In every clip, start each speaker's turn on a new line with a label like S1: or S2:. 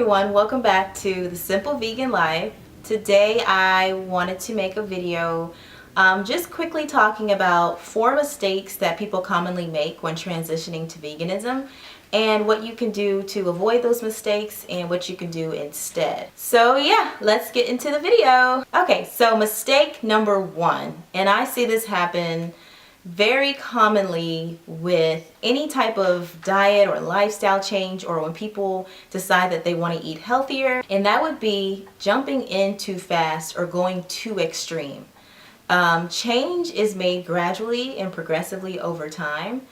S1: everyone, welcome back to The Simple Vegan Life. Today I wanted to make a video just quickly talking about 4 mistakes that people commonly make when transitioning to veganism and what you can do to avoid those mistakes and what you can do instead. So yeah, let's get into the video. Okay, so mistake number 1, and I see this happen very commonly with any type of diet or lifestyle change, or when people decide that they want to eat healthier, and that would be jumping in too fast or going too extreme. Change is made gradually and progressively over time.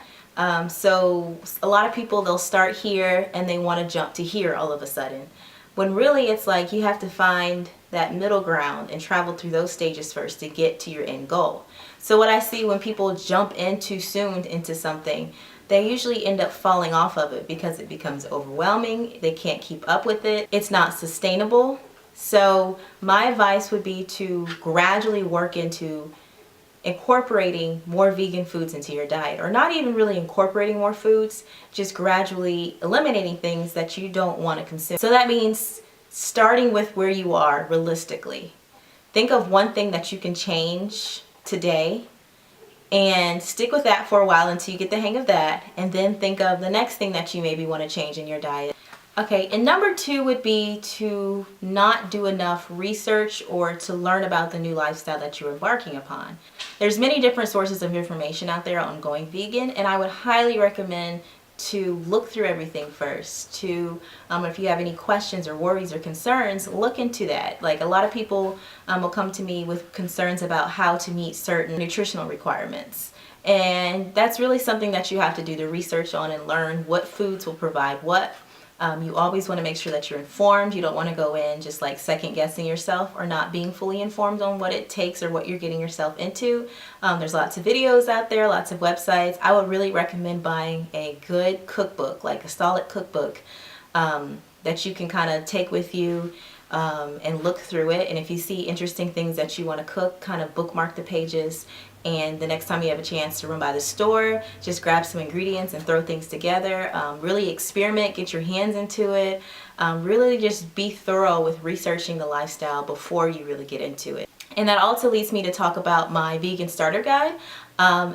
S1: So a lot of people, they'll start here and they want to jump to here all of a sudden, when really it's like you have to find that middle ground and travel through those stages first to get to your end goal. So what I see when people jump in too soon into something, they usually end up falling off of it because it becomes overwhelming. They can't keep up with it. It's not sustainable. So my advice would be to gradually work into incorporating more vegan foods into your diet, or not even really incorporating more foods, just gradually eliminating things that you don't want to consume. So that means starting with where you are realistically. Think of one thing that you can change today and stick with that for a while until you get the hang of that, and then think of the next thing that you maybe want to change in your diet. Okay, and number 2 would be to not do enough research or to learn about the new lifestyle that you're embarking upon. There's many different sources of information out there on going vegan, and I would highly recommend to look through everything first. If you have any questions or worries or concerns, look into that. Like, a lot of people will come to me with concerns about how to meet certain nutritional requirements. And that's really something that you have to do the research on and learn what foods will provide what. You always want to make sure that you're informed. You don't want to go in just like second guessing yourself or not being fully informed on what it takes or what you're getting yourself into. There's lots of videos out there, lots of websites. I would really recommend buying a good cookbook, like a solid cookbook that you can kind of take with you and look through it. And if you see interesting things that you want to cook, kind of bookmark the pages. And the next time you have a chance to run by the store, just grab some ingredients and throw things together. Really experiment, get your hands into it. Really just be thorough with researching the lifestyle before you really get into it. And that also leads me to talk about my vegan starter guide.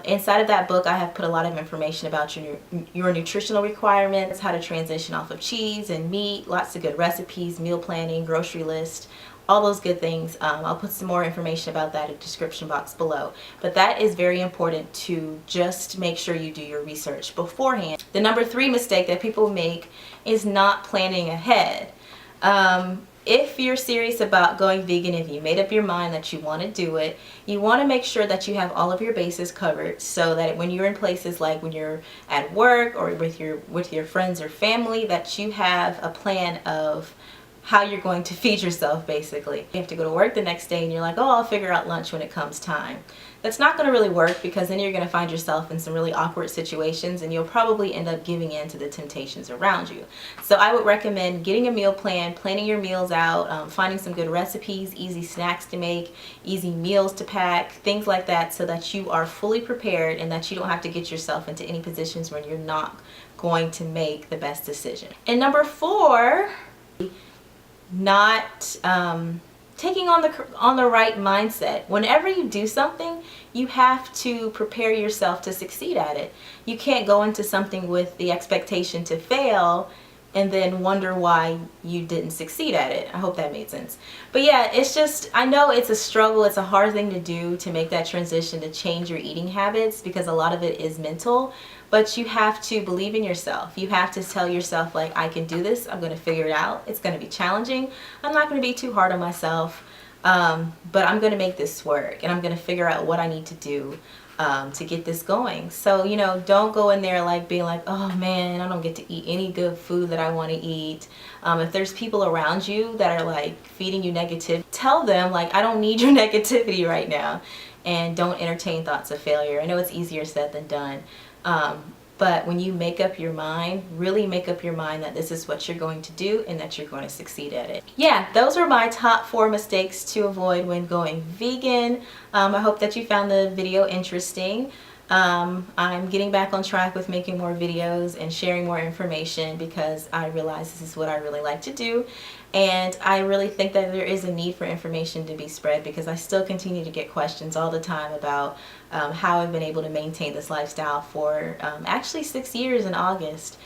S1: Inside of that book, I have put a lot of information about your nutritional requirements, how to transition off of cheese and meat, lots of good recipes, meal planning, grocery list, all those good things. I'll put some more information about that in the description box below. But that is very important, to just make sure you do your research beforehand. The number 3 mistake that people make is not planning ahead. If you're serious about going vegan, if you made up your mind that you want to do it, you want to make sure that you have all of your bases covered, so that when you're in places like when you're at work or with your friends or family, that you have a plan of how you're going to feed yourself. Basically, you have to go to work the next day and you're like, oh, I'll figure out lunch when it comes time. That's not going to really work, because then you're going to find yourself in some really awkward situations and you'll probably end up giving in to the temptations around you. So I would recommend getting a meal plan, planning your meals out, finding some good recipes, easy snacks to make, easy meals to pack, things like that, so that you are fully prepared and that you don't have to get yourself into any positions where you're not going to make the best decision. And number 4, not taking on the right mindset. Whenever you do something, you have to prepare yourself to succeed at it. You can't go into something with the expectation to fail and then wonder why you didn't succeed at it. I hope that made sense. But yeah, it's just, I know it's a struggle. It's a hard thing to do, to make that transition, to change your eating habits, because a lot of it is mental. But you have to believe in yourself. You have to tell yourself, like, I can do this. I'm going to figure it out. It's going to be challenging. I'm not going to be too hard on myself. But I'm going to make this work, and I'm going to figure out what I need to do to get this going. So, you know, don't go in there like being like, oh man, I don't get to eat any good food that I want to eat. If there's people around you that are like feeding you negative, tell them, like, I don't need your negativity right now, and don't entertain thoughts of failure. I know it's easier said than done. But when you make up your mind, really make up your mind that this is what you're going to do and that you're going to succeed at it. Yeah, those are my top 4 mistakes to avoid when going vegan. I hope that you found the video interesting. I'm getting back on track with making more videos and sharing more information because I realize this is what I really like to do, and I really think that there is a need for information to be spread because I still continue to get questions all the time about how I've been able to maintain this lifestyle for actually 6 years in August.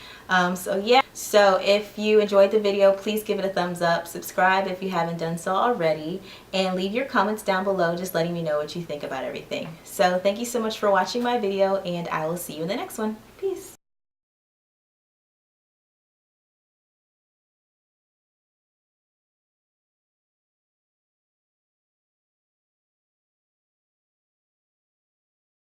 S1: So yeah, so if you enjoyed the video, please give it a thumbs up, subscribe if you haven't done so already, and leave your comments down below just letting me know what you think about everything. So thank you so much for watching my video, and I will see you in the next one. Peace.